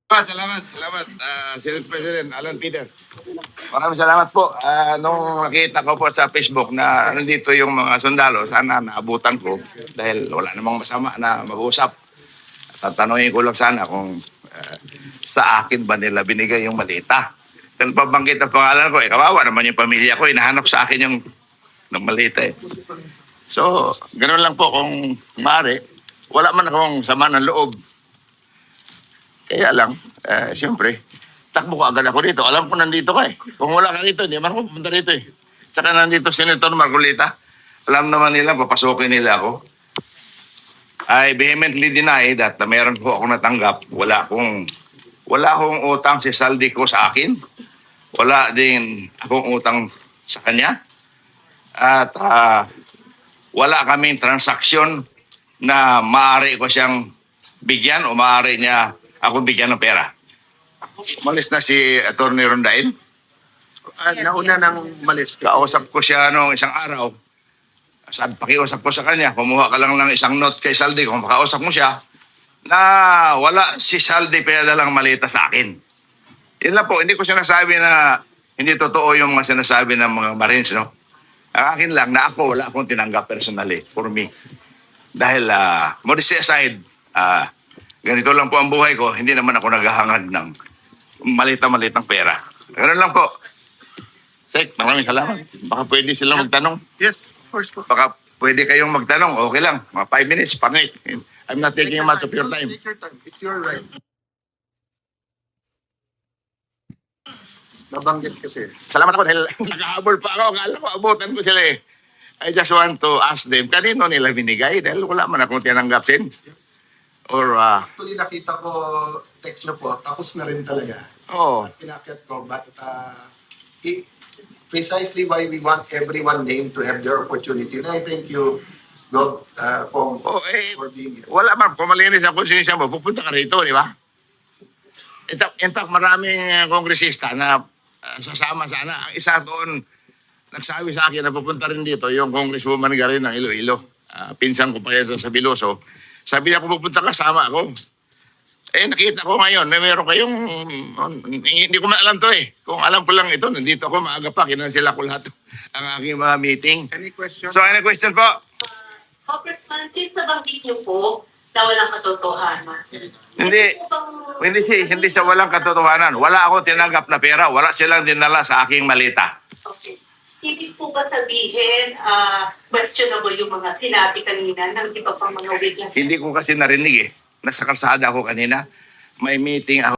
Salamat, Senate President Alan Peter. Maraming salamat po. Nung nakita ko po sa Facebook na nandito yung mga sundalo, sana naabutan ko dahil wala namang masama na mag-usap. Tatanungin ko lang sana kung sa akin ba nila binigay yung malita. Kung pabanggit ang pangalan ko, kawawa naman yung pamilya ko, hinahanap sa akin yung malita eh. So, ganoon lang po kung maaari. Wala man akong sama ng loob. Kaya lang, siyempre, takbo ko agad ako dito. Alam ko nandito ka eh. Kung wala ka dito, hindi man ako pupunta dito eh. Saka nandito Senator Marcolita. Alam naman nila, papasukin nila ako. I vehemently deny that meron po ako natanggap. Wala akong utang si Saldi ko sa akin. Wala din akong utang sa kanya. At wala kaming transaksyon na maaari ko siyang bigyan o maaari niya ako bigyan ng pera. Malis na si Atty. Rondain. Nauna nang malis. Kausap ko siya noong isang araw. Pakiusap ko sa kanya, kumuha ka lang ng isang note kay Saldi kung makausap mo siya na wala si Saldi pinadalang malita sa akin. Yan lang po, hindi ko sinasabi na hindi totoo yung mga sinasabi ng mga Marines, no? Ang akin lang na ako, wala akong tinanggap personally for me. Dahil, modesty aside, ganito lang po ang buhay ko, hindi naman ako naghahangad ng malita-malitang pera. Ganun lang po. Sek, maraming salamat. Baka pwede silang magtanong. Yes, of course po. Baka pwede kayong magtanong, okay lang. Mga 5 minutes, panik. I'm not taking much of your time. Take your time. It's your right. Nabanggit kasi. Salamat ako dahil nakahabol pa ako. Akala ko abutan ko sila eh. I just want to ask them, kanino nila binigay? Dahil wala man akong tinanggapin. Or, Actually, nakita ko text nyo po, tapos na rin talaga. oh, At pinakyat ko, but precisely why we want everyone named to have their opportunity. And I thank you, Gov, oh for being here. wala man. Kung malinis ang konsensya mo, pupunta ka rito, di ba? In fact, maraming kongresista na sasama sana. Ang isa doon, nagsabi sa akin na pupunta rin dito, yung congresswoman Garin ng Iloilo. Pinsan ko pa yan sa Biloso. Sabi niya, kung pupunta ka, sama ako. Eh, nakita ko ngayon, meron kayong, hindi ko alam to eh. Kung alam ko lang ito, nandito ako, maaga pa, kinansila ko lahat ang aking mga meeting. Any question? So, any question po? Congressman, since nabanggit niyo po na walang katotohanan. Hindi siya walang katotohanan. Wala ako tinanggap na pera. Wala silang dinala sa aking malita. Okay. Ibig po ba sabihin, questionable yung mga sinabi kanina ng iba pang mga witness? Hindi ko kasi narinig eh. Nasa kalsada ako kanina. May meeting ako.